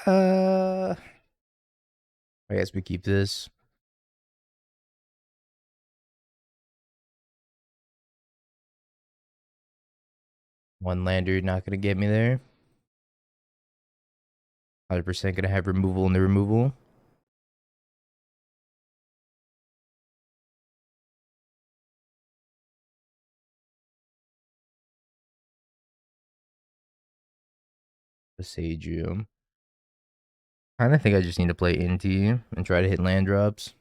I guess we keep this. One lander not gonna get me there. 100% gonna have removal in the removal. Passagium. Kinda think I just need to play NT and try to hit land drops.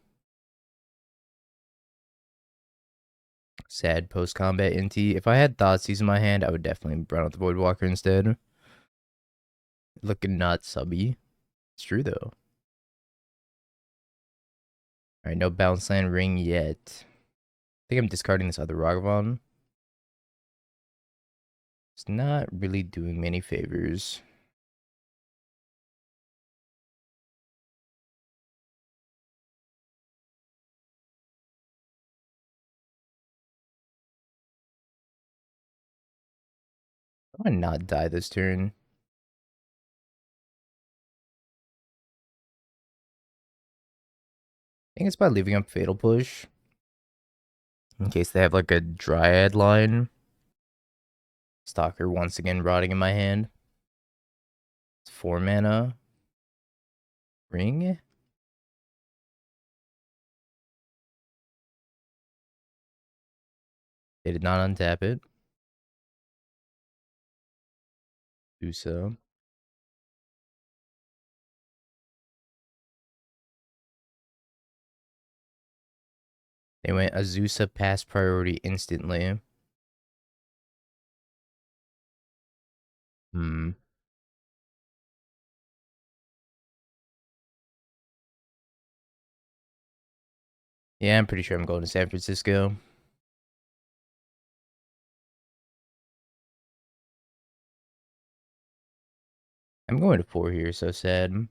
Sad post-combat NT. If I had Thoughtseize in my hand, I would definitely run out the Voidwalker instead. Looking not subby. It's true though. Alright, no bounce land ring yet. I think I'm discarding this other Ragavan. It's not really doing me any favors. I want to not die this turn. I think it's by leaving up Fatal Push. In case they have like a Dryad line. Stalker once again rotting in my hand. It's 4 mana. Ring? They did not untap it. Do so. They went Azusa pass priority instantly. Yeah, I'm pretty sure I'm going to San Francisco. I'm going to 4 here, so sad.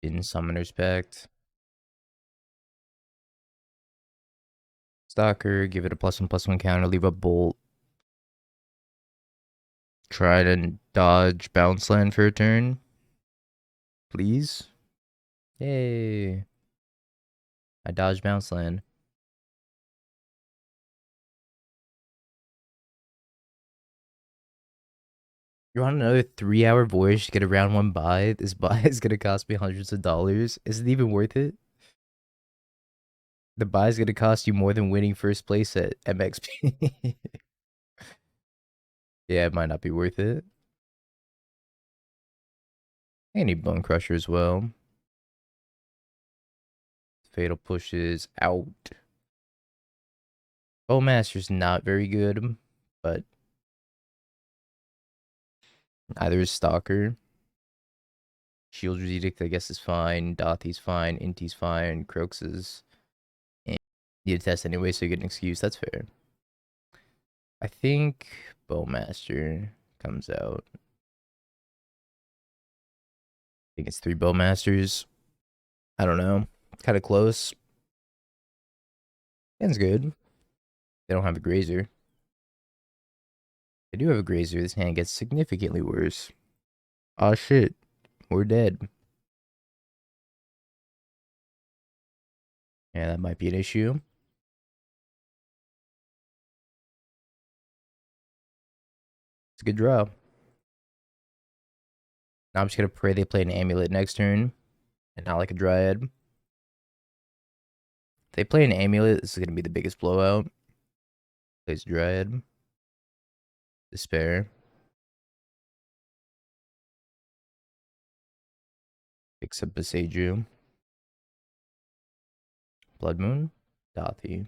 In Summoner's Pact. Stalker, give it a +1/+1 counter, leave a bolt. Try to dodge bounce land for a turn. Please. Yay. I dodged bounce land. You're on another 3-hour voyage to get a round 1 buy. This buy is gonna cost me hundreds of dollars. Is it even worth it? The buy is gonna cost you more than winning first place at MXP. Yeah, it might not be worth it. I need Bone Crusher as well. Fatal Pushes out. Bowmaster's not very good, but either is Stalker. Shield's Edict, I guess, is fine. Dothy's fine. Inti's fine. Croaks is. You need to test anyway, so you get an excuse. That's fair. I think Bowmaster comes out. I think it's 3 Bowmasters. I don't know. Kind of close. Hand's good. They don't have a Grazer. They do have a Grazer. This hand gets significantly worse. Oh shit. We're dead. Yeah, that might be an issue. It's a good draw. Now I'm just gonna pray they play an Amulet next turn. And not like a Dryad. If they play an Amulet, this is gonna be the biggest blowout. Plays Dryad. Despair. Picks up Beseju. Blood Moon. Dothy. I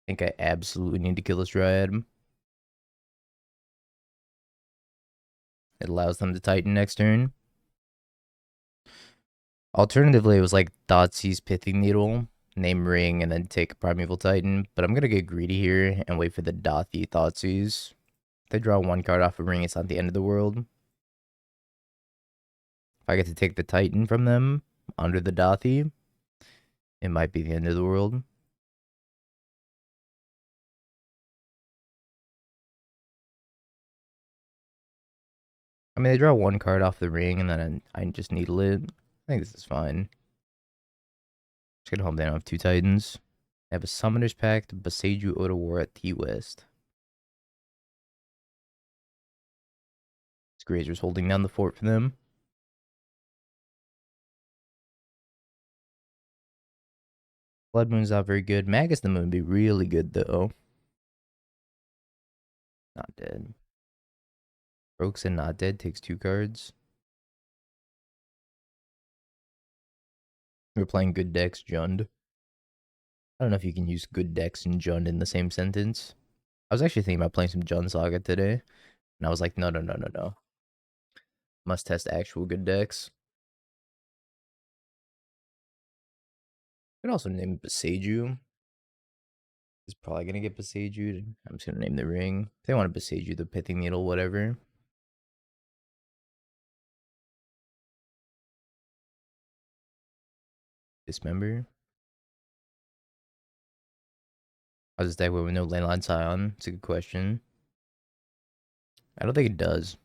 think I absolutely need to kill this Dryad. It allows them to Titan next turn. Alternatively, it was like Thoughtseize Pithing Needle, name Ring, and then take a Primeval Titan. But I'm gonna get greedy here and wait for the Dothy Thoughtseize. If they draw 1 card off a Ring, it's not the end of the world. If I get to take the Titan from them under the Dothy, it might be the end of the world. I mean, they draw one card off the ring, and then I just needle it. I think this is fine. Just gonna hope they don't have two Titans. They have a Summoner's Pact, Boseiju Otawara at T-West. This Grazer's holding down the fort for them. Blood Moon's not very good. Magus the Moon would be really good, though. Not dead. Roxen not dead takes 2 cards. We're playing good decks, Jund. I don't know if you can use good decks and Jund in the same sentence. I was actually thinking about playing some Jund Saga today. And I was like, no. Must test actual good decks. You can also name Boseiju. He's probably going to get Boseiju. I'm just going to name the ring. If they want to Boseiju, the Pithing Needle, whatever. Dismember. How's this deck with no Leyline Scion? It's a good question. I don't think it does.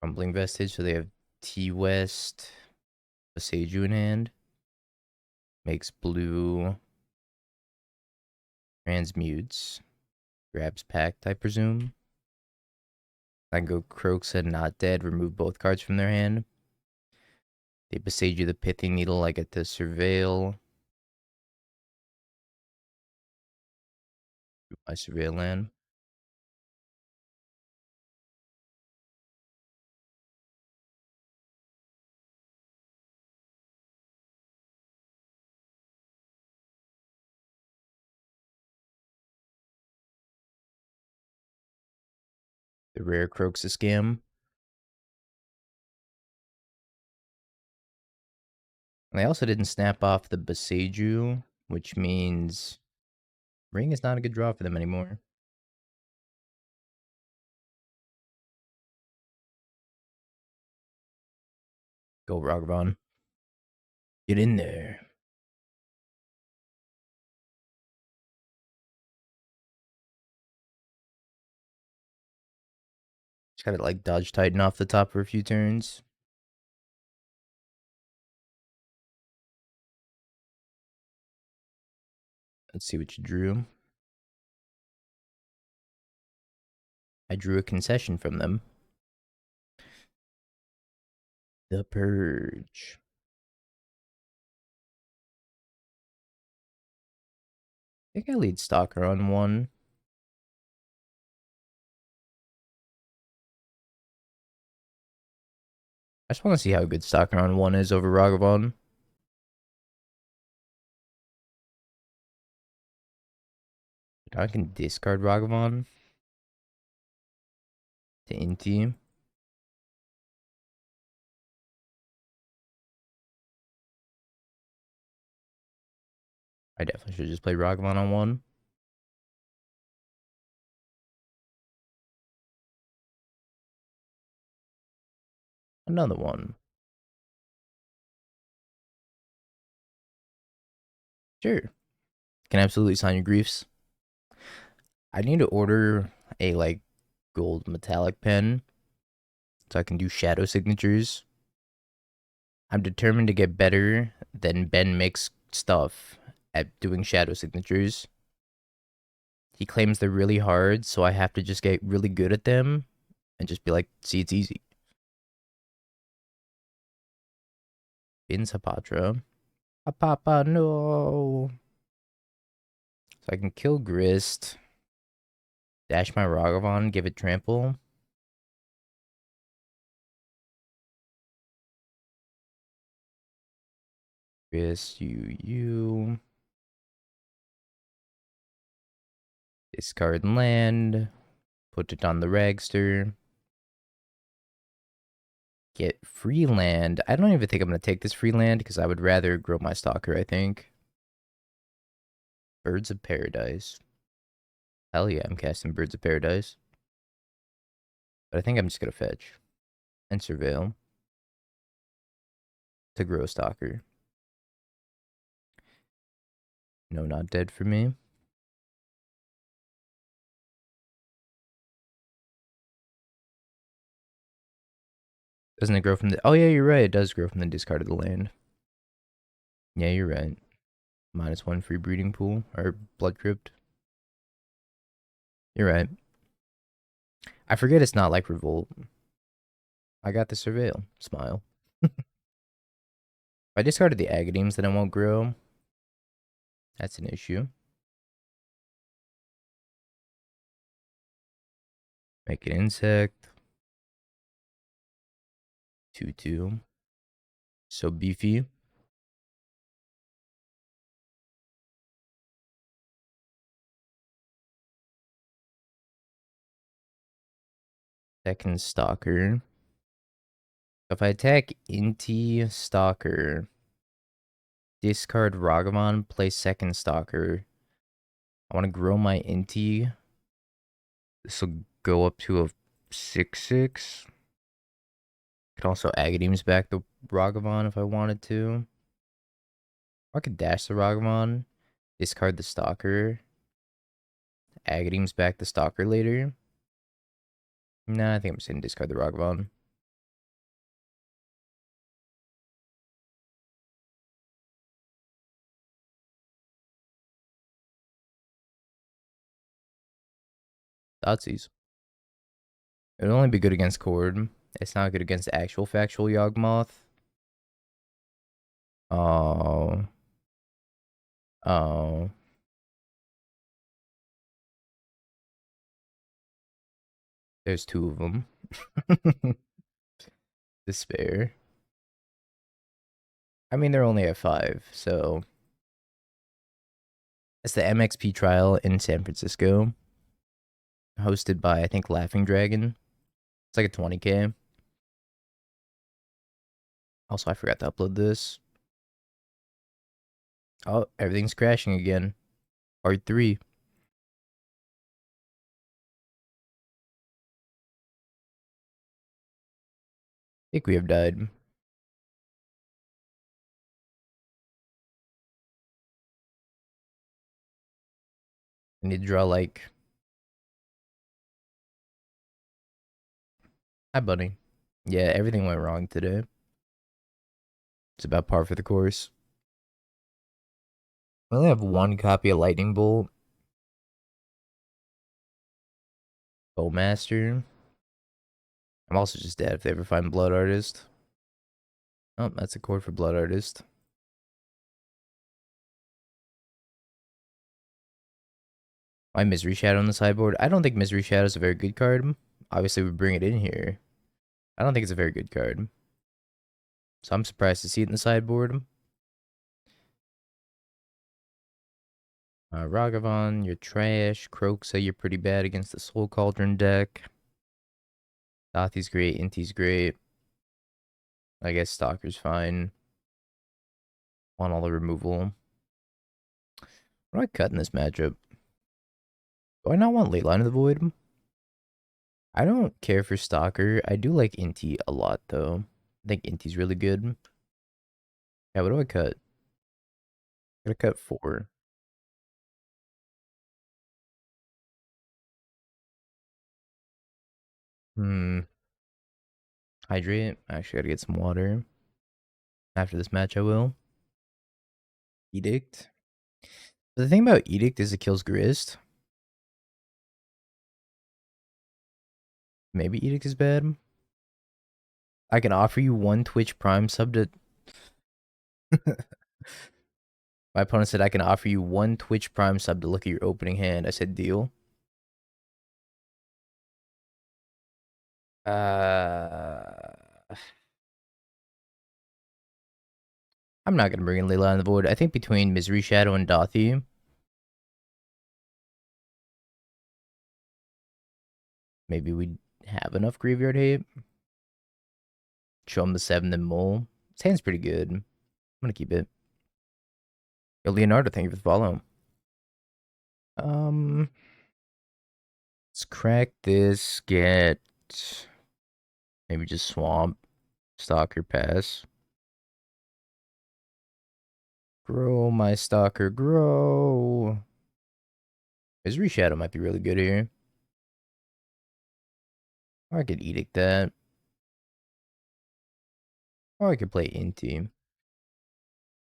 Crumbling Vestige, so they have T-West, Boseiju in hand. Makes blue. Transmutes. Grabs Pact, I presume. I can go Croaksa not dead, remove both cards from their hand. They Boseiju the Pithing Needle, I get to Surveil. My Surveil land. The rare Croaksa scam. And I also didn't snap off the Boseiju, which means Ring is not a good draw for them anymore. Go Ragavan. Get in there. Just gotta like dodge Titan off the top for a few turns. Let's see what you drew. I drew a concession from them. The Purge. I think I lead Stalker on 1. I just want to see how good Stalker on 1 is over Ragavan. I can discard Ragavan to Inti. I definitely should just play Ragavan on 1. Another one. Sure. Can absolutely sign your griefs. I need to order a like gold metallic pen so I can do shadow signatures. I'm determined to get better than Ben Mick's stuff at doing shadow signatures. He claims they're really hard, so I have to just get really good at them and just be like, see, it's easy. Bin's Hapatra. Papa, no. So I can kill Grist. Dash my Ragavan, give it trample. Grist, you. Discard land. Put it on the Ragster. Get free land. I don't even think I'm going to take this free land because I would rather grow my Stalker, I think. Birds of Paradise. Hell yeah, I'm casting Birds of Paradise. But I think I'm just going to fetch and surveil to grow Stalker. No, not dead for me. Doesn't it grow from the... Oh, yeah, you're right. It does grow from the discard of the land. Yeah, you're right. -1 free breeding pool. Or blood crypt. You're right. I forget it's not like Revolt. I got the Surveil. Smile. If I discarded the Agademes, then it won't grow. That's an issue. Make an insect. 2/2. So beefy. Second Stalker. If I attack Inti Stalker, discard Ragavan, play second Stalker. I want to grow my Inti. This will go up to a 6/6. Could also Agademes back the Ragavan if I wanted to. I could dash the Ragavan, discard the Stalker. Agademes back the Stalker later. Nah, I think I'm just gonna discard the Ragavan. Thoughtseize. It would only be good against Cord. It's not good against actual factual Yawgmoth. Oh. Oh. There's 2 of them. Despair. I mean, they're only at 5, so... It's the MXP trial in San Francisco. Hosted by, I think, Laughing Dragon. It's like a 20k. Also, I forgot to upload this. Oh, everything's crashing again. Part 3. I think we have died. I need to draw like... Hi, buddy. Yeah, everything went wrong today. It's about par for the course. I only have 1 copy of Lightning Bolt. Bowmaster. I'm also just dead if they ever find Blood Artist. Oh, that's a chord for Blood Artist. Why Misery Shadow on the sideboard? I don't think Misery Shadow is a very good card. Obviously, we bring it in here. I don't think it's a very good card. So I'm surprised to see it in the sideboard. Ragavan, you're trash. Croxa, you're pretty bad against the Soul Cauldron deck. Dothy's great. Inti's great. I guess Stalker's fine. Want all the removal. What do I cut in this matchup? Do I not want Leyline of the Void? I don't care for Stalker. I do like Inti a lot, though. I think Inti's really good. Yeah, what do I cut? I gotta cut 4. Hydrate. I actually gotta get some water. After this match, I will. Edict. The thing about Edict is it kills Grist. Maybe Edict is bad. I can offer you 1 Twitch Prime sub to... My opponent said I can offer you 1 Twitch Prime sub to look at your opening hand. I said deal. I'm not gonna bring in Layla on the board. I think between Misery Shadow and Dothy, maybe we have enough graveyard hate. Show him the 7, then Mole. His hand's pretty good. I'm gonna keep it. Yo, Leonardo, thank you for the follow. Let's crack this. Get maybe just Swamp, Stalker, pass. Grow, my stalker, grow. Misery Shadow might be really good here. Or I could Edict that. Or I could play Inti.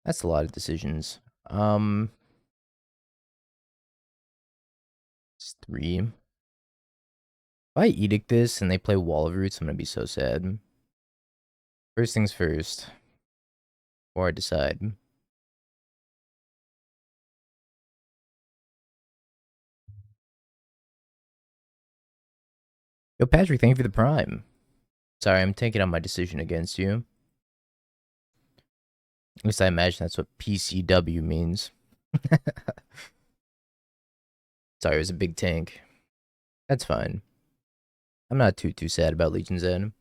That's a lot of decisions. It's 3. If I Edict this and they play Wall of Roots, I'm gonna be so sad. First things first. Before I decide. Yo, Patrick, thank you for the Prime. Sorry, I'm taking out my decision against you. At least I imagine that's what PCW means. Sorry, it was a big tank. That's fine. I'm not too sad about Legion's End.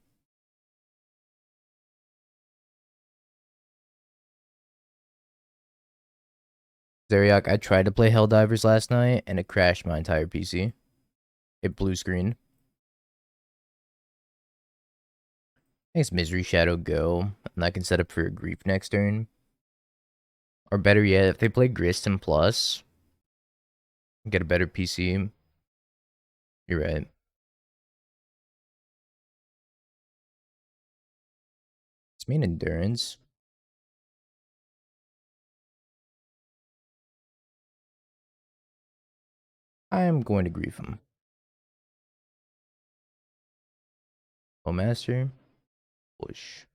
Zeriak, I tried to play Helldivers last night, and it crashed my entire PC. It blue screen. I guess Misery Shadow go, and I can set up for a Grief next turn. Or better yet, if they play Grist and Plus, get a better PC. You're right. It's main Endurance. I am going to Grief him. Master. Push.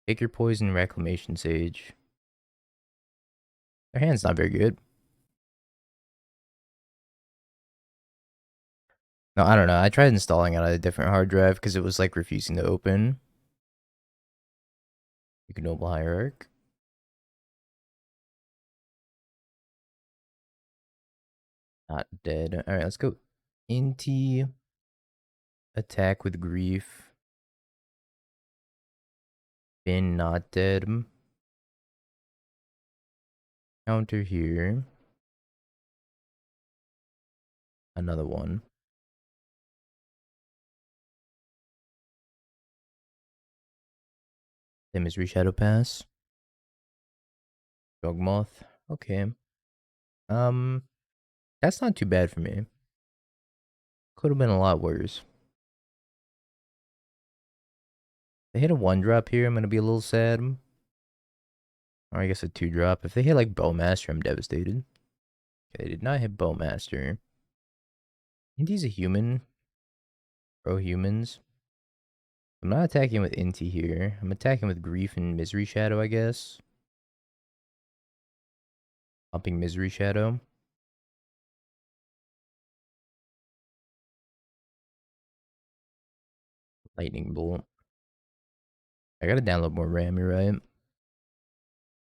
Take your poison, Reclamation Sage. Their hand's not very good. No, I don't know. I tried installing it on a different hard drive because it was like refusing to open. Ignoble Hierarch. Not dead. Alright, let's go. Inti. Attack with Grief. Been not dead. Counter here. Another one. Same as Reshadow Pass. Dogmoth. Okay. That's not too bad for me. Could have been a lot worse. If they hit a 1-drop here, I'm gonna be a little sad. Or I guess a 2-drop. If they hit like Bowmaster, I'm devastated. Okay, they did not hit Bowmaster. Inti's a human. Pro humans. I'm not attacking with Inti here. I'm attacking with Grief and Misery Shadow, I guess. Pumping Misery Shadow. Lightning Bolt. I gotta download more RAM, you're right.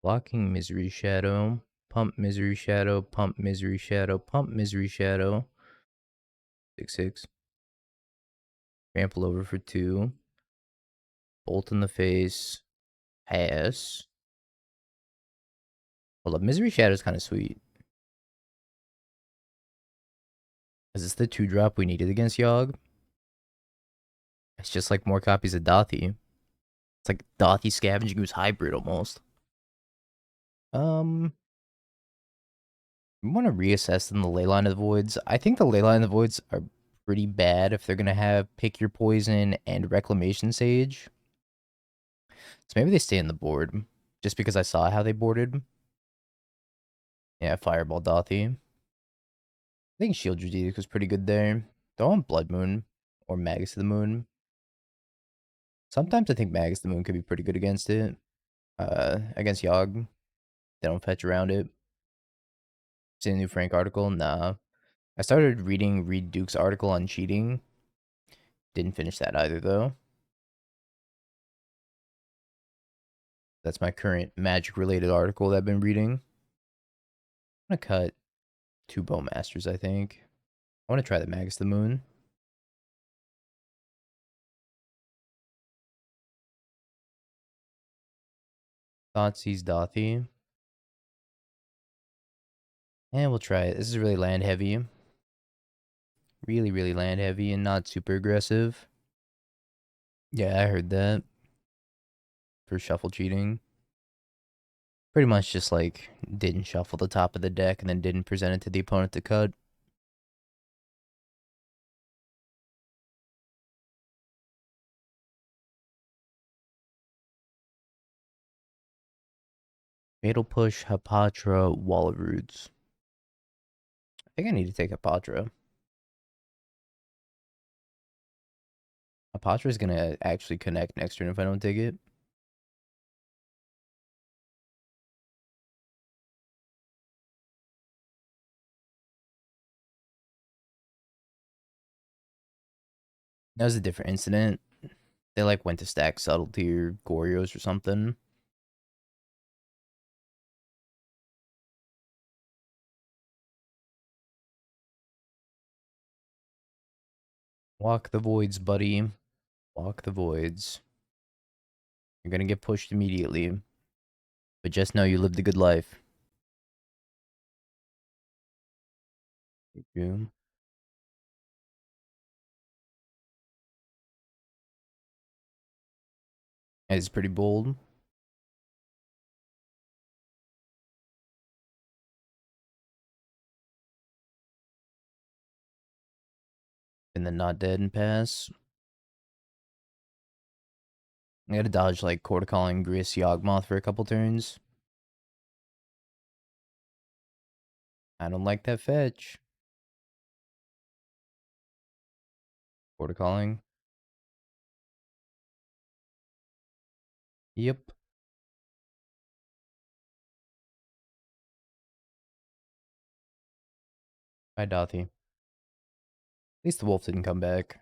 Blocking Misery Shadow. Pump Misery Shadow. Pump Misery Shadow. Pump Misery Shadow. 6/6. Trample over for 2. Bolt in the face. Pass. Hold up. Misery Shadow is kind of sweet. Is this the 2-drop we needed against Yogg? It's just like more copies of Dothi. It's like Dothi Scavenging Ooze hybrid almost. I want to reassess in the Leyline of the Voids. I think the Leyline of the Voids are pretty bad if they're going to have Pick Your Poison and Reclamation Sage. So maybe they stay in the board. Just because I saw how they boarded. Yeah, Fireball Dothi. I think Shield Druidic was pretty good there. Throw on Blood Moon or Magus of the Moon. Sometimes I think Magus of the Moon could be pretty good against it. Against Yogg. They don't fetch around it. See a new Frank article? Nah. I started reading Reed Duke's article on cheating. Didn't finish that either, though. That's my current magic-related article that I've been reading. I'm gonna cut 2 Bowmasters, I think. I want to try the Magus of the Moon. Thoughtseize Dothi. And we'll try it. This is really land heavy. Really, really land heavy and not super aggressive. Yeah, I heard that. for shuffle cheating. Pretty much just like didn't shuffle the top of the deck and then didn't present it to the opponent to cut. Fatal Push, Hapatra, Wall of Roots. I think I need to take Hapatra. Hapatra is gonna actually connect next turn if I don't take it. That was a different incident. They like went to stack Subtlety or Gorios or something. Walk the voids, buddy. Walk the voids. You're gonna get pushed immediately. But just know you lived a good life. You. It's pretty bold. And then not dead and pass. I gotta dodge like Quarter Calling, Gris, Yawgmoth for a couple turns. I don't like that fetch. Quarter Calling. Yep. Bye, Dothy. At least the wolf didn't come back.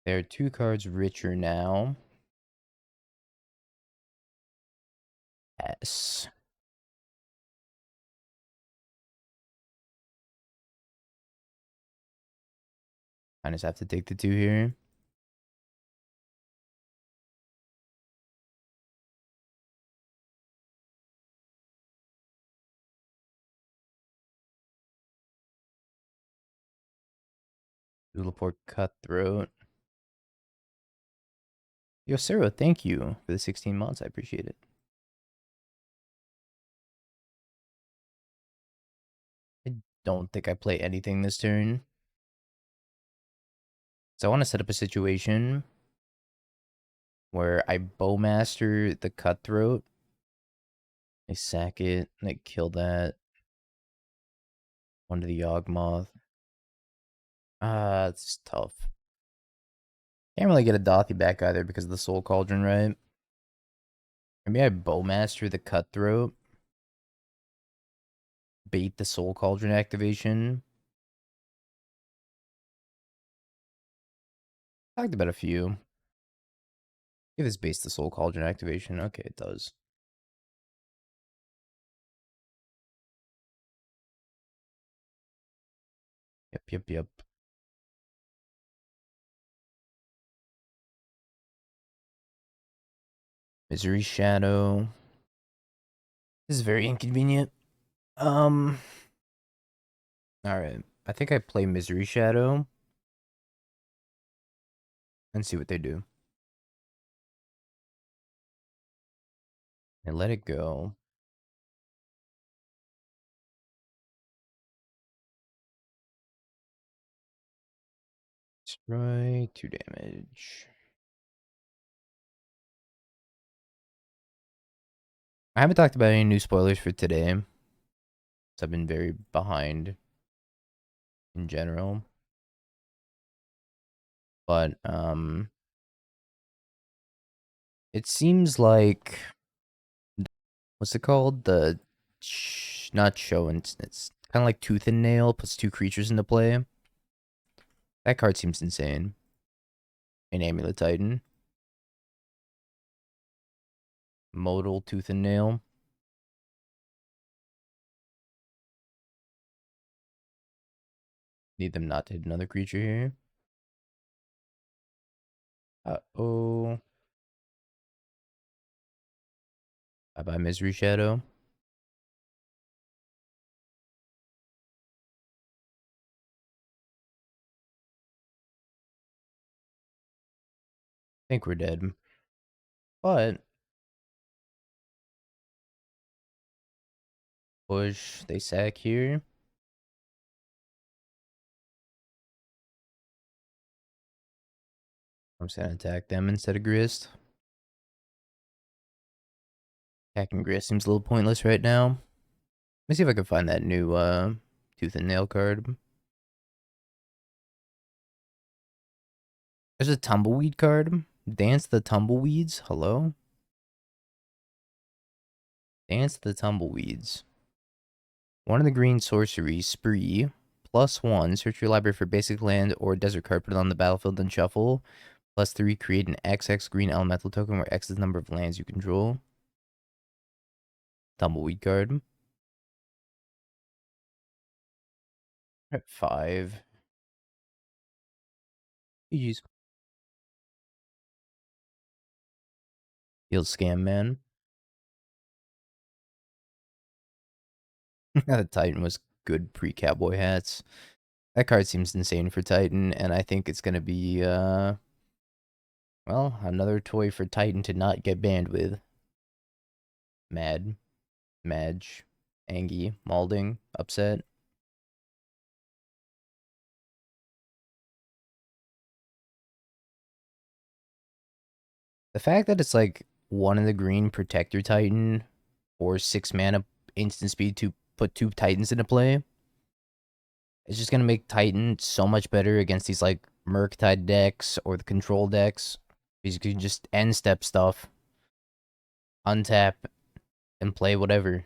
They're 2 cards richer now. Yes. I just have to take the 2 here. Zulaport Cutthroat. Yo, Sarah, thank you for the 16 months. I appreciate it. I don't think I play anything this turn. So I want to set up a situation where I Bowmaster the Cutthroat. I sack it, and I kill that. One to the Yawgmoth. It's tough. Can't really get a Dothy back either because of the Soul Cauldron, right? Maybe I Bowmaster the Cutthroat. Bait the Soul Cauldron activation. Talked about a few. If this baits the Soul Cauldron activation. Okay, it does. Yep. Misery Shadow. This is very inconvenient. Alright. I think I play Misery Shadow. And see what they do. And let it go. Destroy 2 damage. I haven't talked about any new spoilers for today. So I've been very behind in general. But it seems like what's it called? The not show and it's kind of like Tooth and Nail puts 2 creatures into play. That card seems insane. An Amulet Titan. Modal Tooth and Nail. Need them not to hit another creature here. Uh-oh. Bye-bye, Misery Shadow. I think we're dead. But push, they sack here. I'm just gonna attack them instead of Grist. Attacking Grist seems a little pointless right now. Let me see if I can find that new Tooth and Nail card. There's a Tumbleweed card. Dance the Tumbleweeds. Hello? Dance the Tumbleweeds. One of the green sorcery, Spree. +1. Search your library for basic land or desert card. Put it on the battlefield, then shuffle. +3. Create an XX green elemental token where X is the number of lands you control. Tumbleweed card. At 5. GG's. Field Scam Man. The Titan was good pre-Cowboy Hats. That card seems insane for Titan, and I think it's gonna be, well, another toy for Titan to not get banned with. Mad, Madge, Angie, Malding, Upset. The fact that it's like 1 in the green Protector Titan or 6 mana instant speed to put 2 Titans into play, it's just gonna make Titan so much better against these like Murktide decks or the control decks. Because you can just end step stuff, untap, and play whatever.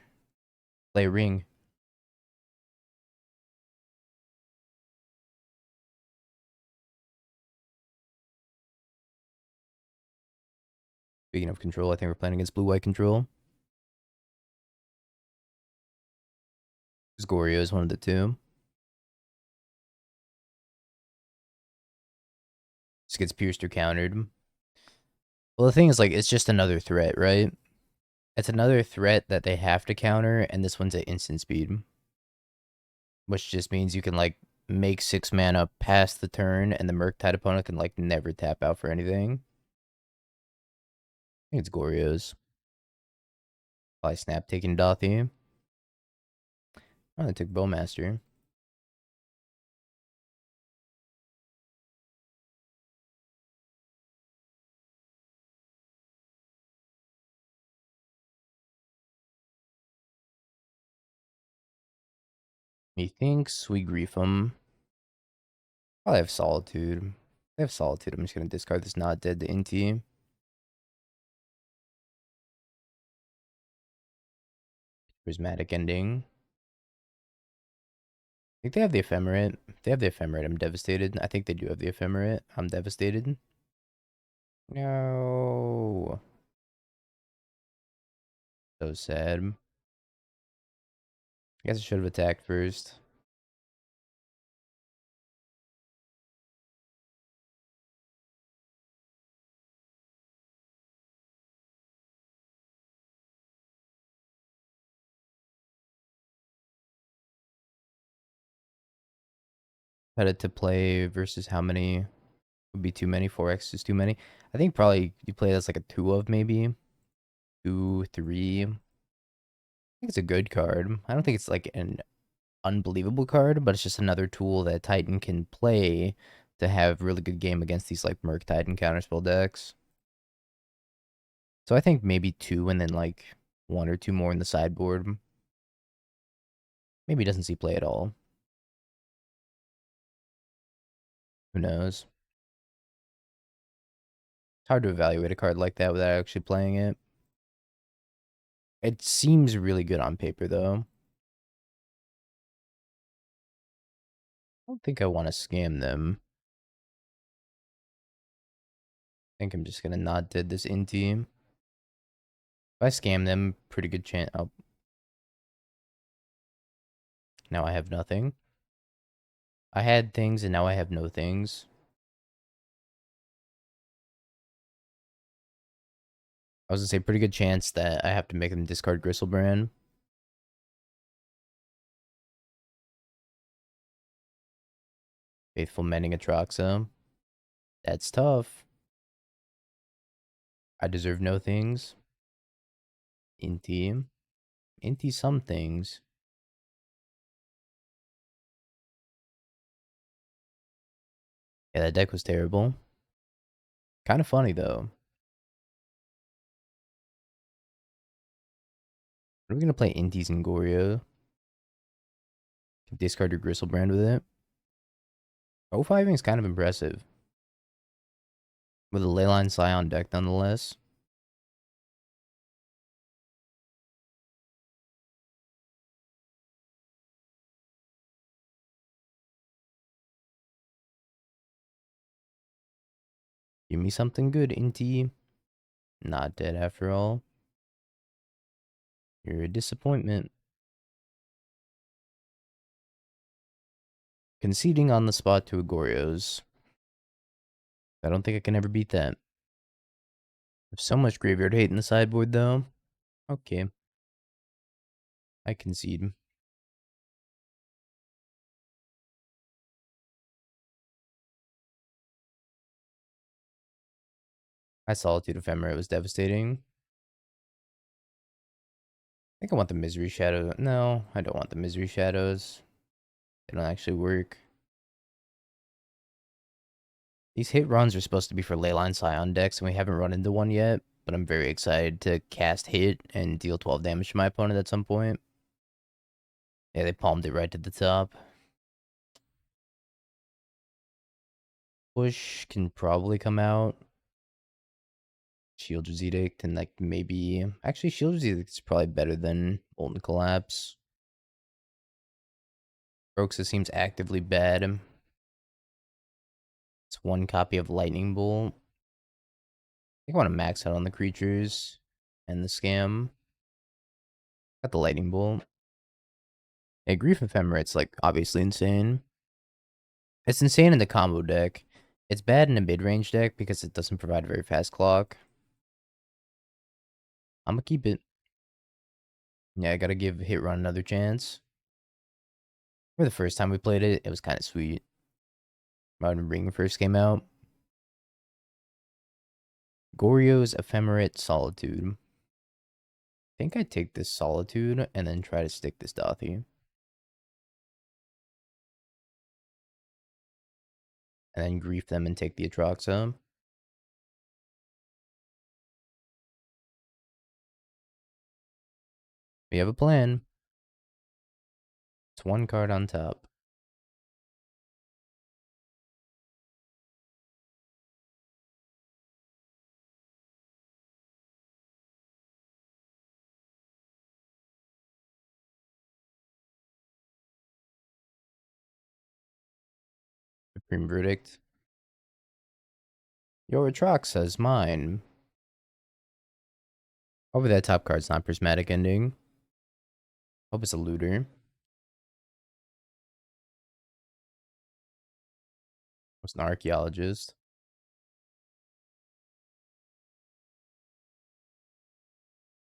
Play Ring. Speaking of control, I think we're playing against blue-white control. Gorio is one of the two. Just gets pierced or countered. Well, the thing is, like, it's just another threat, right? It's another threat that they have to counter, and this one's at instant speed. Which just means you can, like, make 6 mana past the turn, and the Murktide opponent can, like, never tap out for anything. I think it's Goryo's. Probably Snap taking Dothy. Oh, they took Bowmaster. Methinks we grief him. Probably have Solitude. I have Solitude. I'm just gonna discard this not dead to Inti. Prismatic Ending. I think they have the Ephemerate. If they have the Ephemerate, I'm devastated. I think they do have the Ephemerate. I'm devastated. No. So sad. I guess I should have attacked first. Had it to play versus how many would be too many. 4x is too many. I think probably you play as like a 2 of maybe. 2, 3. I think it's a good card. I don't think it's like an unbelievable card, but it's just another tool that Titan can play to have really good game against these like Merc Titan counterspell decks. So I think maybe 2 and then like 1 or 2 more in the sideboard. Maybe he doesn't see play at all. Who knows? It's hard to evaluate a card like that without actually playing it. It seems really good on paper though. I don't think I want to scam them. I think I'm just gonna not dead this in team. If I scam them, pretty good chance. Oh, now I have nothing. I had things and now I have no things. I was gonna say pretty good chance that I have to make them discard Gristlebrand. Faithful Mending Atroxa. That's tough. I deserve no things. Inti. Inti some things. Yeah, that deck was terrible. Kind of funny, though. Are we going to play Intis and Goryo? Discard your Gristlebrand with it. 0-5ing is kind of impressive. With a Leyline Scion deck, nonetheless. Give me something good, Inti. Not dead after all. You're a disappointment. Conceding on the spot to a Goryo's. I don't think I can ever beat that. There's so much graveyard hate in the sideboard, though. Okay. I concede. I Solitude Ephemera was devastating. I think I want the Misery Shadow. No, I don't want the Misery Shadows. They don't actually work. These hit runs are supposed to be for Leyline Scion decks, and we haven't run into one yet. But I'm very excited to cast hit and deal 12 damage to my opponent at some point. Yeah, they palmed it right to the top. Push can probably come out. Shield's Edict and like maybe... Actually, Shield's Edict is probably better than Molten Collapse. Roxa seems actively bad. It's one copy of Lightning Bolt. I think I want to max out on the creatures and the scam. Got the Lightning Bolt. Yeah, Grief Ephemerate, like obviously insane. It's insane in the combo deck. It's bad in a mid-range deck because it doesn't provide a very fast clock. I'm gonna keep it. Yeah, I gotta give Hit Run another chance. For the first time we played it, it was kind of sweet. I remember when first came out. Goryo's Ephemerate Solitude. I think I take this Solitude and then try to stick this Dothy. And then grief them and take the Atroxa. We have a plan. It's one card on top. Supreme Verdict. Your Atroxa is mine. Hopefully that top card's not Prismatic Ending. Hope it's a looter. It's an archaeologist.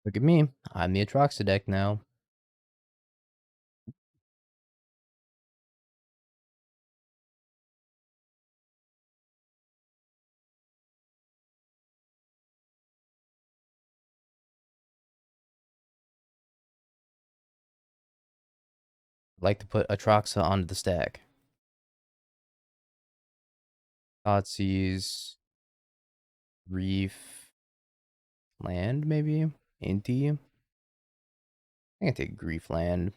Look at me. I'm the Atroxa deck now. I'd like to put Atroxa onto the stack. Thoughtseize. Reef. Land, maybe? Inti? I can take Grief Land.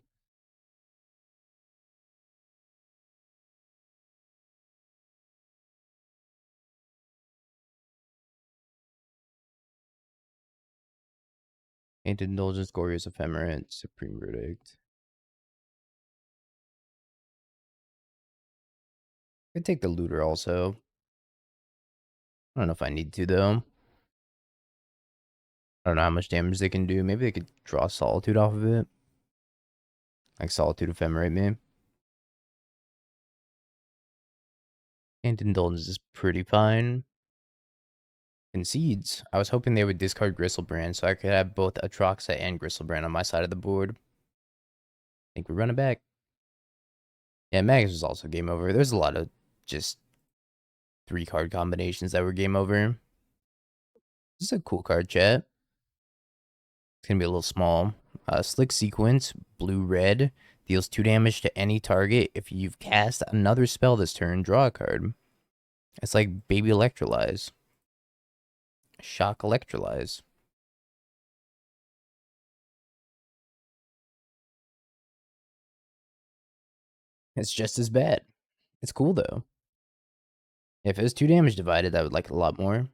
Tainted Indulgence, Glorious Ephemerate, Supreme Verdict. I could take the looter also. I don't know if I need to, though. I don't know how much damage they can do. Maybe they could draw Solitude off of it. Like Solitude Ephemerate me. And Indulgence is pretty fine. Concedes. I was hoping they would discard Gristlebrand so I could have both Atroxa and Gristlebrand on my side of the board. I think we run it back. Yeah, Magus was also game over. There's a lot of just 3-card combinations that were game over. This is a cool card, chat. It's gonna be a little small. Slick Sequence, blue-red, deals 2 damage to any target. If you've cast another spell this turn, draw a card. It's like Baby Electrolyze. Shock Electrolyze. It's just as bad. It's cool, though. If it was 2 damage divided, I would like it a lot more.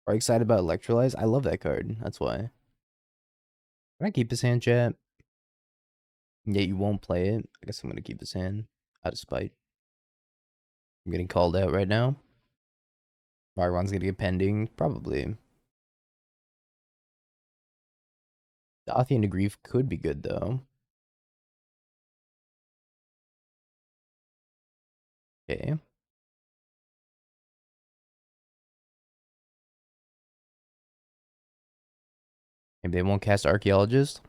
Are you excited about Electrolyze? I love that card. That's why. Can I keep this hand, chat? Yeah, you won't play it. I guess I'm gonna keep this hand out of spite. I'm getting called out right now. Marwan's gonna get pending. Probably. Dothy into Grief could be good, though. Okay. Maybe they won't cast Archaeologist.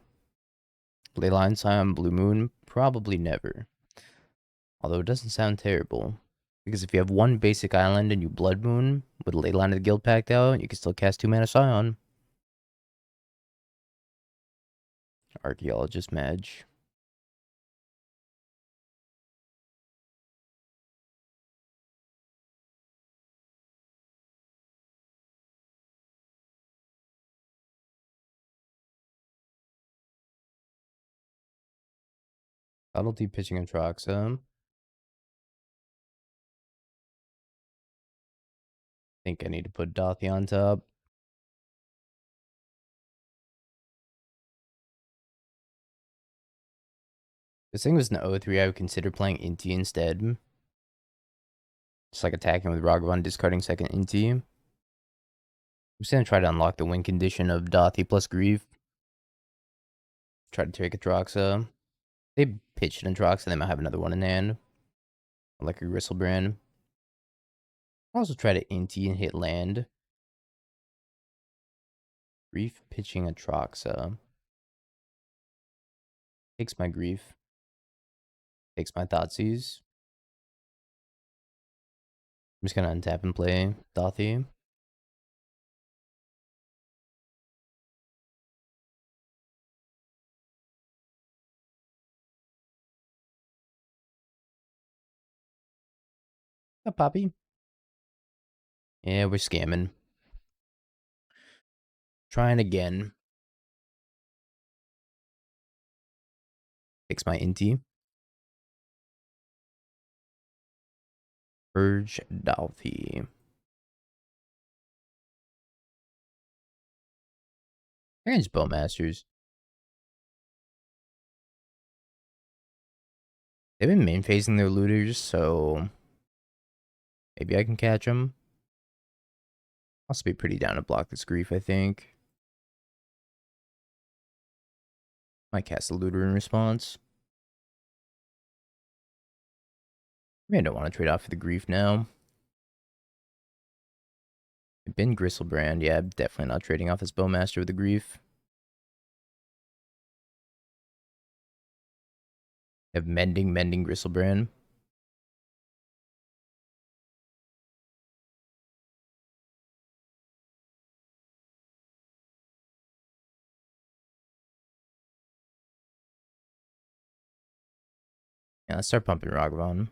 Leyline Scion, Blue Moon? Probably never. Although it doesn't sound terrible. Because if you have one basic island and you Blood Moon with Leyline of the Guild packed out, you can still cast 2 mana Scion. Archaeologist Mage. Subtlety pitching and Troxa. Think I need to put Dothy on top. This thing was an O3, I would consider playing Inti instead. Just like attacking with Ragavan, discarding second Inti. I'm just gonna try to unlock the win condition of Dothy plus Grief. Try to take a Troxa. They pitched an Troxa, they might have another one in hand. Like a Gristlebrand. I'll also try to Inti and hit land. Grief pitching a Troxa. Takes my Grief. Takes my Thoughtseize. I'm just gonna untap and play Dothy. A Poppy. Yeah, we're scamming. Trying again. Takes my Inti. Purge Dothy. Aaron's Bowmasters. They've been main phasing their looters, so maybe I can catch them. I'll also be pretty down to block this Grief, I think. Might cast a looter in response. Maybe I don't want to trade off for the Grief now. I've been Gristlebrand. Yeah, I'm definitely not trading off this Bowmaster with the Grief. I have Mending Gristlebrand. Yeah, let's start pumping Ragavan.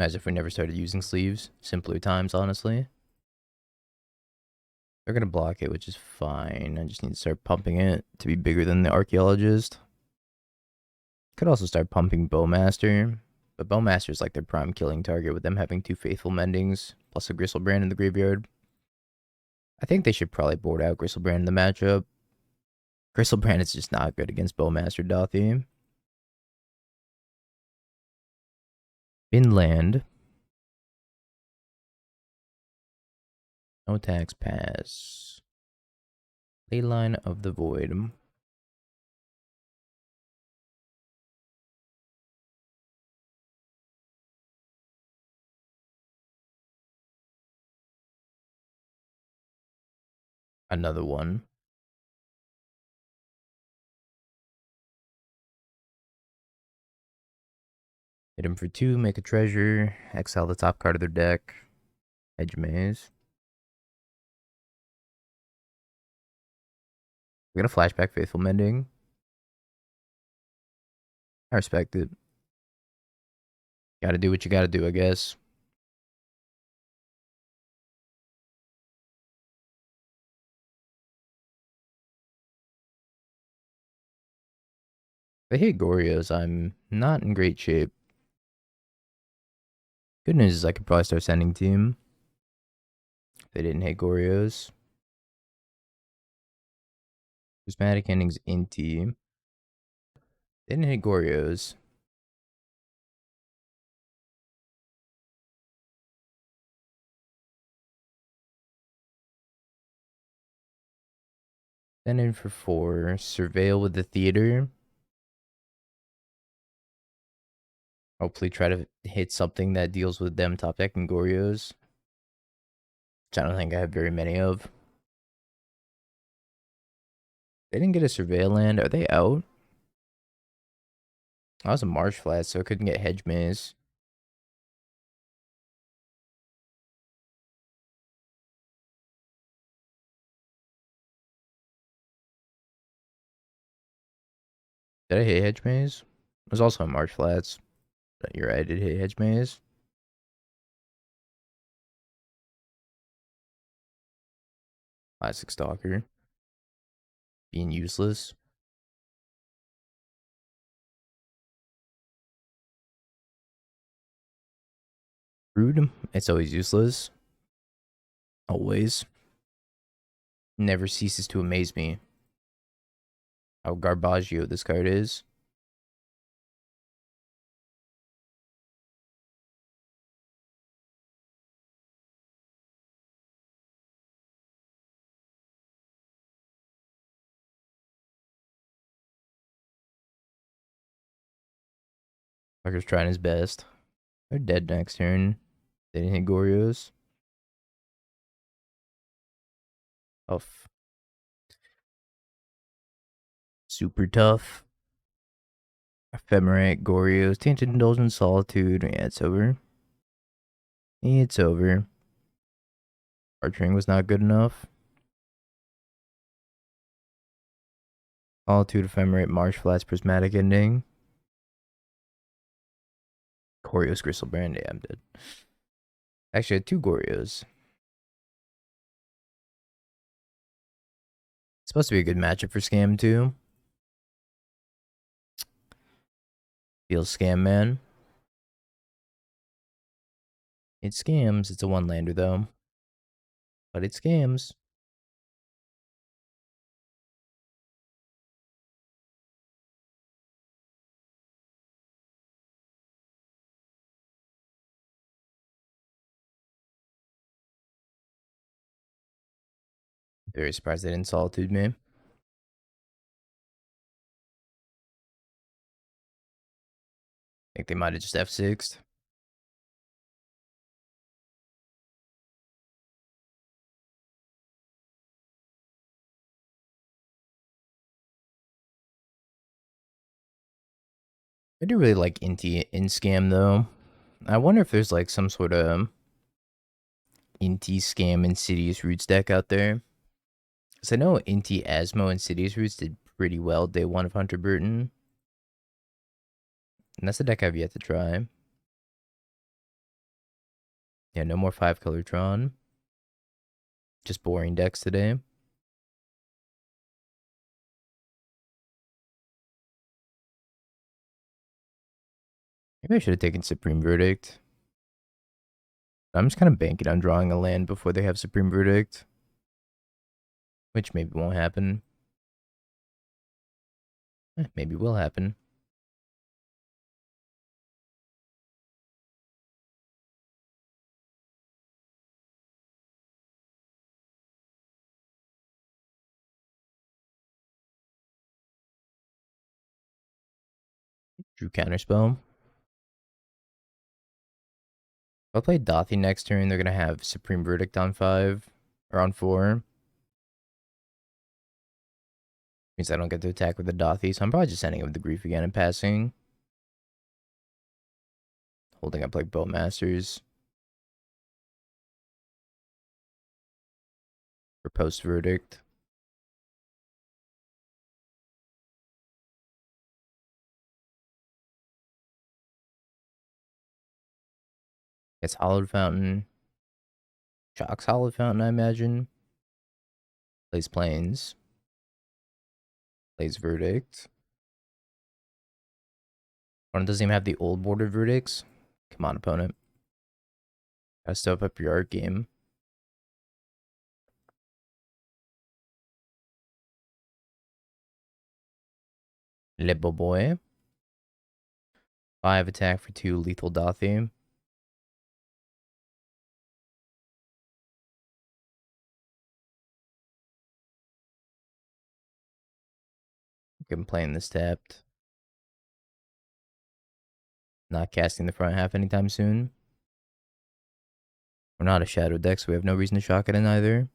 As if we never started using sleeves. Simpler times, honestly. They're going to block it, which is fine. I just need to start pumping it to be bigger than the Archaeologist. Could also start pumping Bowmaster. But Bowmaster is like their prime killing target with them having 2 Faithful Mendings, plus a Gristlebrand in the graveyard. I think they should probably board out Gristlebrand in the matchup. Gristlebrand is just not good against Bowmaster Dothy. Inland. No attacks, pass. Leyline of the Void. Another one. Hit him for 2, make a treasure, exile the top card of their deck, hedge maze. We're gonna flashback Faithful Mending. I respect it. Gotta do what you gotta do, I guess. If they hit Goryo's, I'm not in great shape. Good news is I could probably start sending team. If they didn't hit Goryo's. Prismatic Endings in team. They didn't hit Goryo's. Send in for 4. Surveil with the theater. Hopefully try to hit something that deals with them top deck and Goryo's. Which I don't think I have very many of. They didn't get a Surveil land. Are they out? I was a Marsh Flat, so I couldn't get Hedge Maze. Did I hit Hedge Maze? It was also a Marsh Flats. But you're right, I did hit Hedge Maze. Classic Stalker. Being useless. Rude. It's always useless. Always. Never ceases to amaze me how garbaggio this card is. Fucker's trying his best. They're dead next turn. They didn't hit Goryo's. Tough. Super tough. Ephemerate, Goryo's, Tainted Indulgence, Solitude. Yeah, it's over. It's over. Archering was not good enough. Solitude, Ephemerate, Marsh Flats, Prismatic Ending. Goryo's, Crystal Brand. Yeah, I'm dead. Actually, I had 2 Goryo's. It's supposed to be a good matchup for Scam, too. Feels Scam, man. It scams. It's a 1-lander, though. But it scams. Very surprised they didn't Solitude me. I think they might have just F6'd. I do really like Inti in Scam, though. I wonder if there's like some sort of Inti Scam Insidious Roots deck out there. Because I know Inti Asmo Insidious Roots did pretty well day 1 of Hunter Burton. And that's the deck I've yet to try. Yeah, no more 5-color Tron. Just boring decks today. Maybe I should have taken Supreme Verdict. I'm just kind of banking on drawing a land before they have Supreme Verdict. Which maybe won't happen. Maybe will happen. Drew Counterspell. If I play Dothy next turn, they're going to have Supreme Verdict on 5. Or on 4. Means I don't get to attack with the Dothy, so I'm probably just sending it with the Grief again and passing. holding up like Bowmasters for post verdict. It's Hollowed Fountain. Shock's Hollowed Fountain, I imagine. Plays Plains. Plays Verdict. Opponent doesn't even have the old border verdicts. Come on, opponent. Gotta step up your art game. Lebo boy. 5 attack for 2 lethal Dothy. I'm playing this tapped. Not casting the front half anytime soon. We're not a shadow deck, so we have no reason to shock it in either.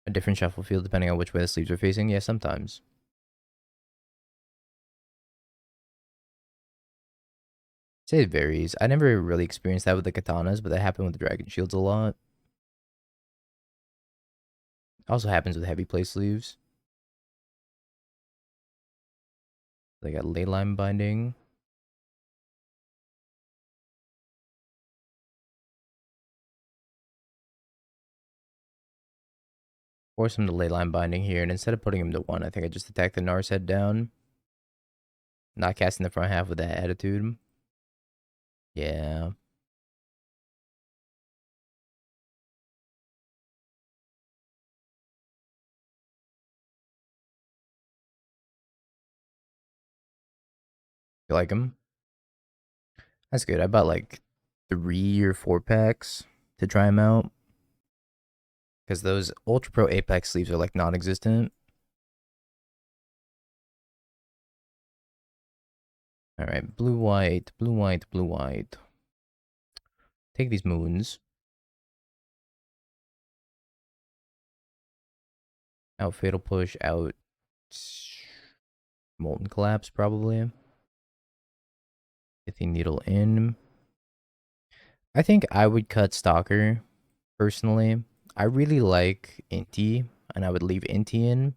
A different shuffle field depending on which way the sleeves are facing? Yeah, sometimes. I'd say it varies. I never really experienced that with the katanas, but that happened with the dragon shields a lot. It also happens with heavy play sleeves. They got leyline binding. Force him to leyline binding here, and instead of putting him to 1, I think I just attack the Nars head down. Not casting the front half with that attitude. Yeah. You like him? That's good. I bought like 3 or 4 packs to try him out. Because those Ultra Pro Apex sleeves are like non-existent. Alright, blue, white, blue, white, blue, white. Take these moons. Out Fatal Push, out Molten Collapse, probably. Pithing Needle in. I think I would cut Stalker, personally. I really like Inti, and I would leave Inti in.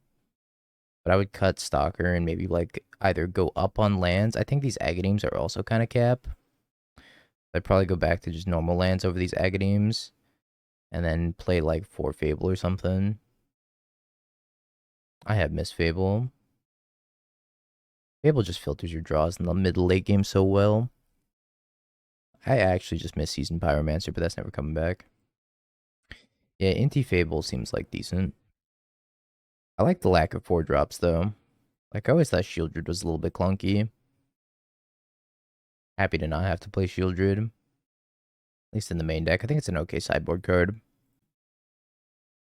But I would cut Stalker and maybe like either go up on lands. I think these Agademes are also kind of cap. I'd probably go back to just normal lands over these Agademes. And then play like 4 Fable or something. I have Miss Fable. Fable just filters your draws in the mid late game so well. I actually just missed Season Pyromancer, but that's never coming back. Yeah, Inti Fable seems like decent. I like the lack of 4 drops though. Like I always thought Shieldred was a little bit clunky. Happy to not have to play Shieldred. At least in the main deck. I think it's an okay sideboard card.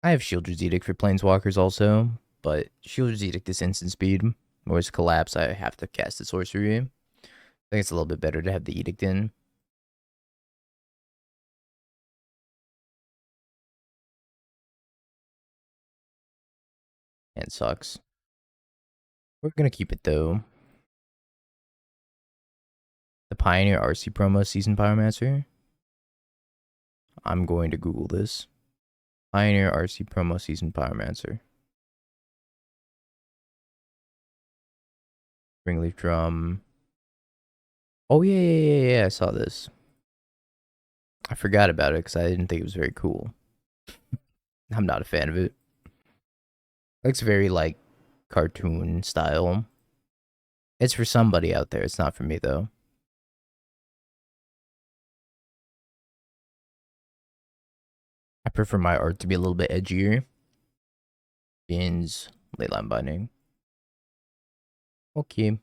I have Shieldred's Edict for Planeswalkers also, but Shieldred's Edict is instant speed. Whereas Collapse, I have to cast a sorcery. I think it's a little bit better to have the Edict in. And sucks. We're gonna keep it though. The Pioneer RC promo Season Pyromancer. I'm going to Google this. Pioneer RC promo Season Pyromancer. Springleaf Drum. Oh yeah, I saw this. I forgot about it because I didn't think it was very cool. I'm not a fan of it. Looks very like cartoon style. It's for somebody out there. It's not for me though. I prefer my art to be a little bit edgier. Beans, leyline binding. Okay.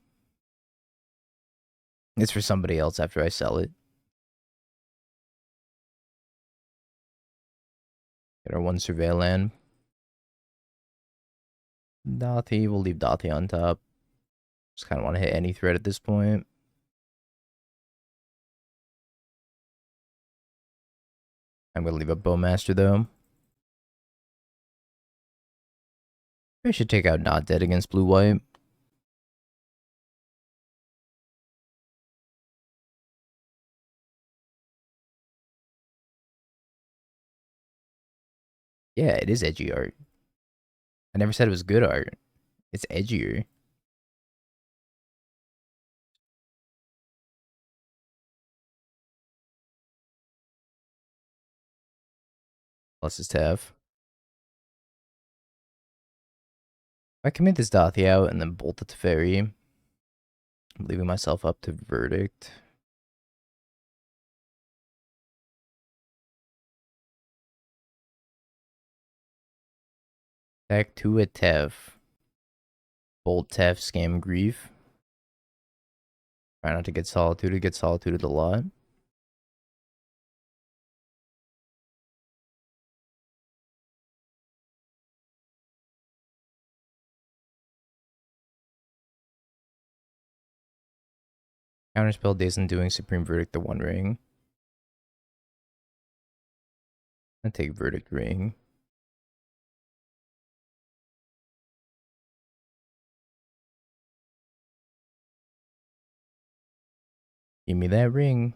It's for somebody else after I sell it. Get our 1 surveil land. Dothy, we'll leave Dothy on top. Just kind of want to hit any threat at this point. I'm going to leave a Bowmaster though. I should take out Not Dead against blue-white. Yeah, it is edgy art. I never said it was good art. It's edgier. Plus his Taff. I commit this Dothy out and then bolt the Teferi. I'm leaving myself up to verdict. Back to a Tev. Bolt Tev, scam grief. Try not to get solitude. Get solitude a lot. Counterspell Days Undoing Supreme Verdict the One Ring. I take Verdict Ring. Give me that ring.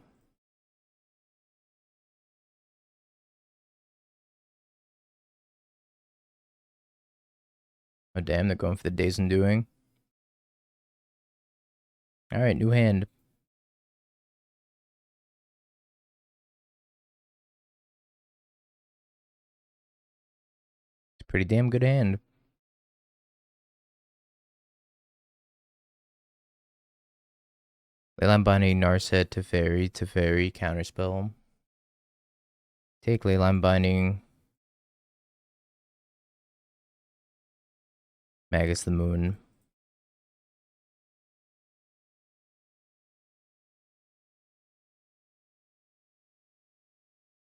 Oh damn, they're going for the Days Undoing. Alright, new hand. It's a pretty damn good hand. Leyline Binding, Narset, Teferi, Counterspell. Take Leyline Binding. Magus the Moon.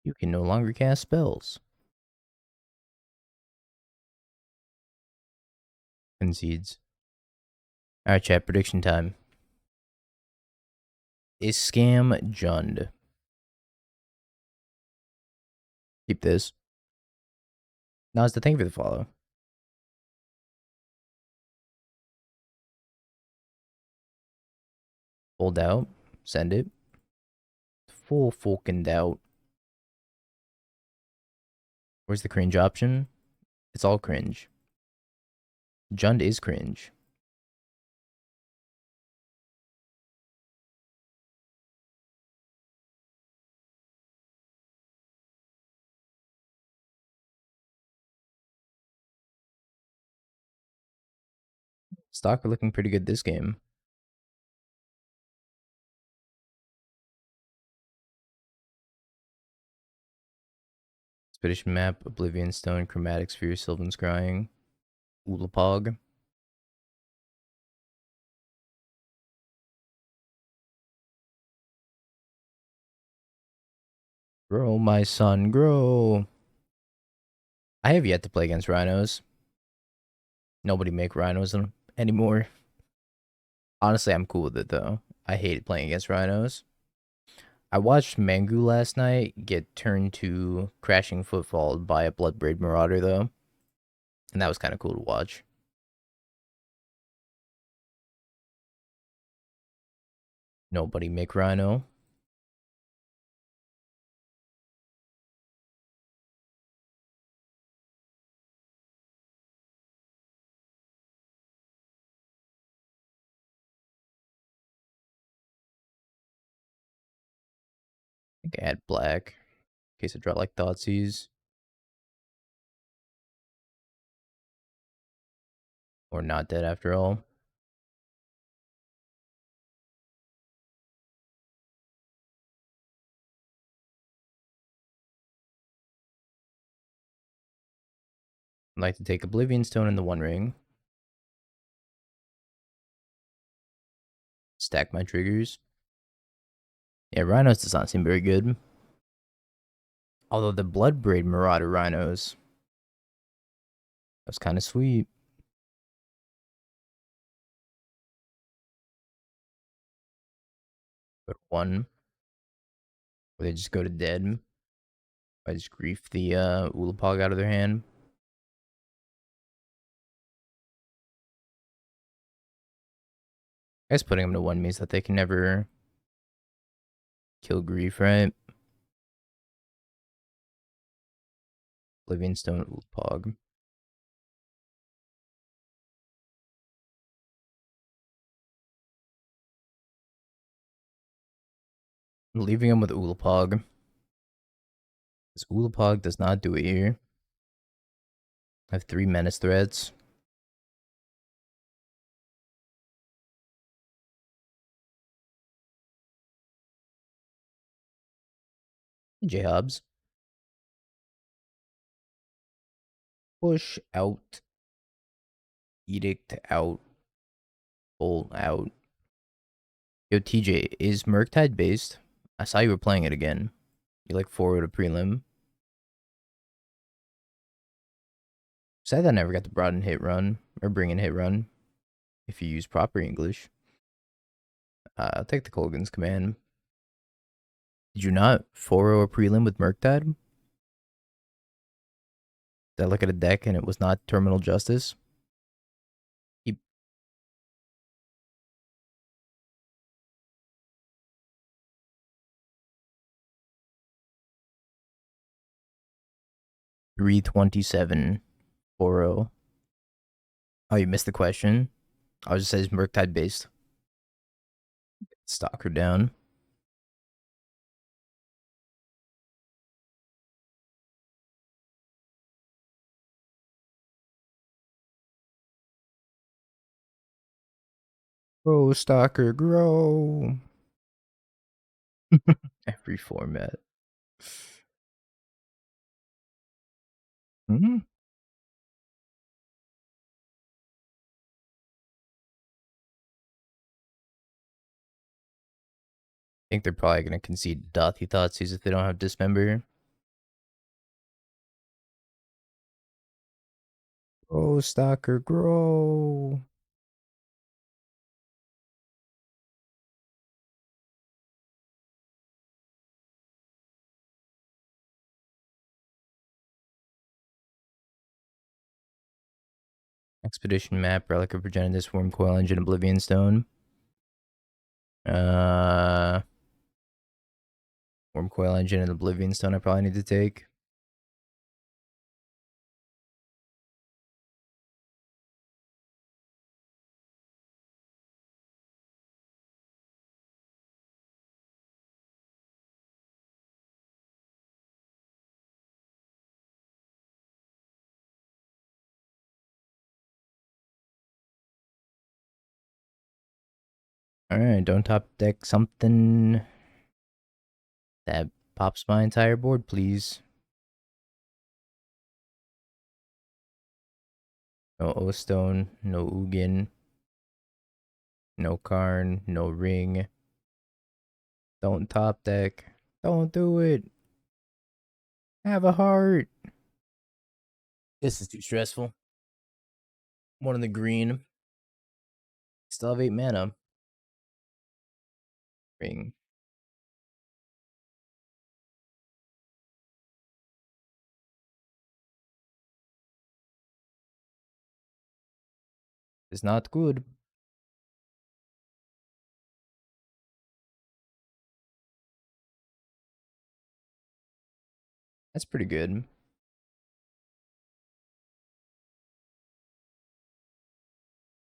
You can no longer cast spells. Concedes. Alright, chat, prediction time. Is Scam Jund? Keep this. Now it's the thing for the follow. Hold out. Send it. Full fucking doubt. Where's the cringe option? It's all cringe. Jund is cringe. Stock are looking pretty good this game. Expedition map, Oblivion Stone, Chromatic Sphere, Sylvan Scrying, Ulapog. Grow, my son, grow. I have yet to play against rhinos. Nobody make rhinos anymore. Honestly, I'm cool with it though. I hated playing against rhinos. I watched Mangu last night get turned to Crashing Footfall by a Bloodbraid Marauder though. And that was kind of cool to watch. Nobody make rhino. I think I had black. In case I draw like Thoughtseize. Or not dead after all. I'd like to take Oblivion Stone in the One Ring. Stack my triggers. Yeah, Rhinos does not seem very good. Although the Bloodbraid Marauder Rhinos, that's kind of sweet. But one, where they just go to dead. I just grief the Ulapog out of their hand. I guess putting them to one means that they can never kill grief, right? Oblivion Stone, Pog. Leaving him with Ulapog. Because Ulapog does not do it here. I have 3 menace threats. J-Hobs. Push out. Edict out. Bolt out. Yo, TJ, is Murktide based? I saw you were playing it again. You like forward a prelim. Sad I never got to broaden hit run or bring in hit run if you use proper English. I'll take the Colgan's command. Did you not 4-0 a prelim with Murktide? Did I look at a deck and it was not Terminal Justice? 327 4-0. Oh, you missed the question? I was just saying it's Murktide based. Stalker down. Grow, Stalker, grow. Every format. Hmm? I think they're probably going to concede Dathi Thoughtseize if they don't have Dismember. Grow, Stalker, grow. Expedition map, Relic of Progenitus, Worm Coil Engine, Oblivion Stone. Worm Coil Engine and Oblivion Stone I probably need to take. Alright, don't top deck something that pops my entire board, please. No O-Stone, no Ugin, no Karn, no Ring. Don't top deck. Don't do it. Have a heart. This is too stressful. One in the green. Still have 8 mana. Ring. It's not good. That's pretty good.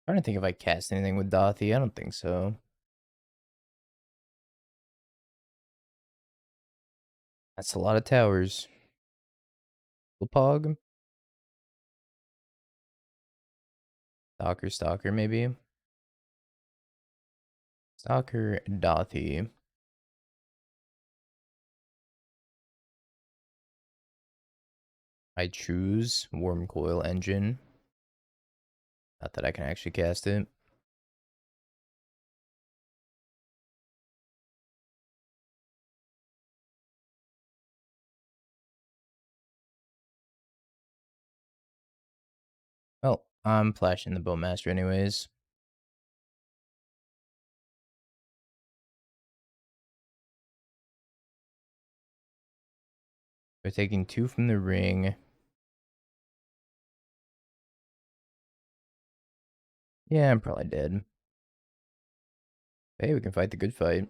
Trying to think if I cast anything with Dathi. I don't think so. That's a lot of towers. Pog. Stalker, maybe. Stalker, Dathi. I choose Worm Coil Engine. Not that I can actually cast it. Well, I'm flashing the Bowmaster anyways. We're taking 2 from the ring. Yeah, I'm probably dead. Hey, we can fight the good fight.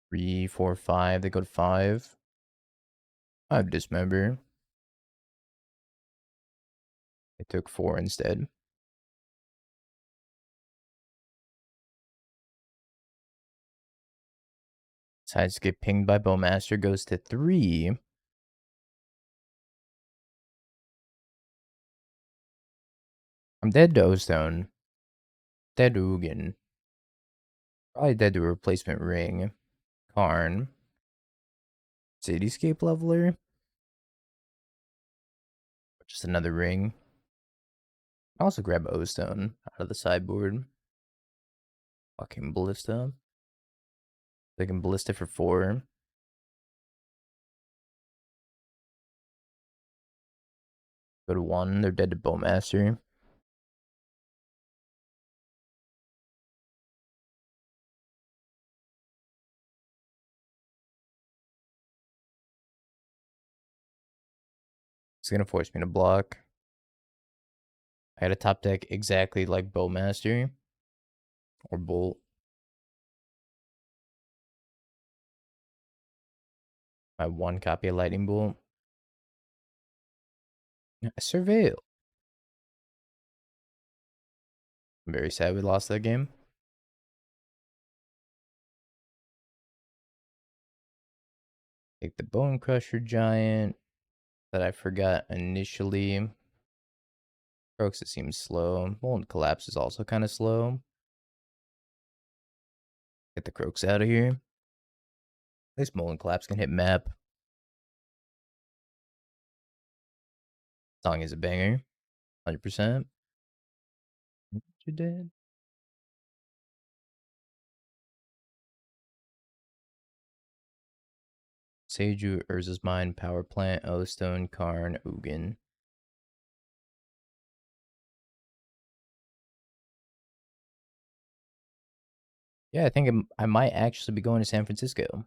3, 4, 5. They go to 5. I have Dismember. I took 4 instead. Decides to get pinged by Bowmaster. Goes to 3. I'm dead to O-Stone. Dead to Ugin. Probably dead to a replacement ring. Karn. Cityscape Leveler. Just another ring. I'll also grab O-Stone out of the sideboard. Fucking Ballista. They can Ballista for 4. Go to 1. They're dead to Bowmaster. It's gonna force me to block. I had a top deck exactly like Bowmaster. Or Bolt. My 1 copy of Lightning Bolt. Surveil. I'm very sad we lost that game. Take the Bone Crusher Giant that I forgot initially. Croaks, it seems slow. Molten Collapse is also kind of slow. Get the Croaks out of here. At least Molten Collapse can hit map. Song is a banger. 100%. You're dead. Seiju, Urza's Mine, Power Plant, O-Stone, Karn, Ugin. Yeah, I think I might actually be going to San Francisco.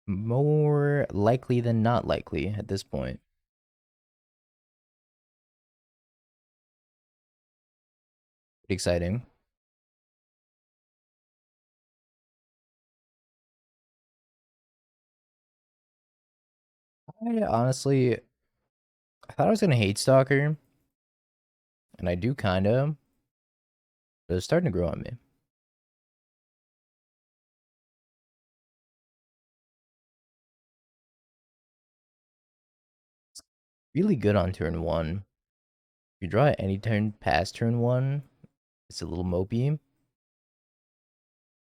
More likely than not likely at this point. Pretty exciting. I honestly, I thought I was going to hate Stalker. And I do kind of. But it's starting to grow on me. Really good on turn 1. If you draw it any turn past turn 1, it's a little mopey.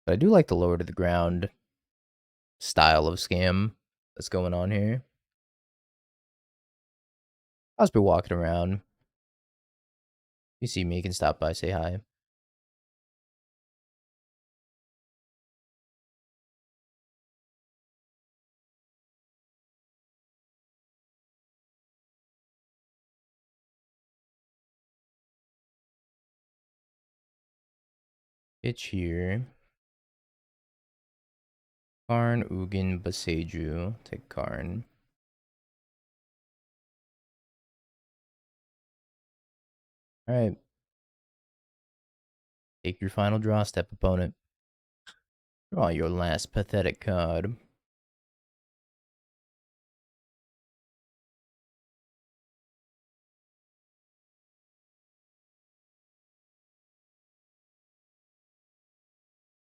But I do like the lower to the ground style of scam that's going on here. I'll just be walking around. You see me, you can stop by, say hi. Pitch here. Karn, Ugin, Boseiju. Take Karn. Alright. Take your final draw step, opponent. Draw your last pathetic card.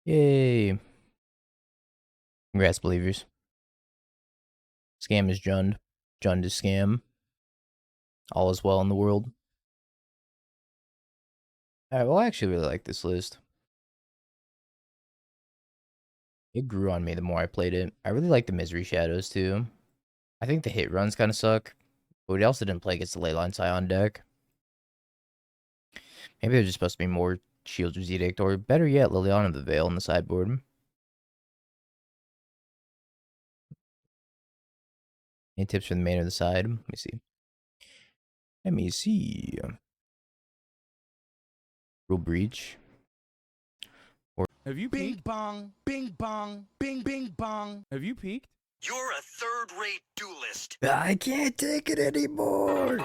Yay. Congrats, believers. Scam is Jund. Jund is scam. All is well in the world. Alright, well, I actually really like this list. It grew on me the more I played it. I really like the Misery Shadows, too. I think the hit runs kind of suck. But we also didn't play against the Leyline Scion deck. Maybe there's just supposed to be more Shield's Edict, or better yet, Liliana the Veil on the sideboard. Any tips from the main or the side? Let me see. Let me see. Rule Breach. Have you Bing peeked? bong, bing bong, bing bing bong. Have you peeked? You're a third-rate duelist. I can't take it anymore.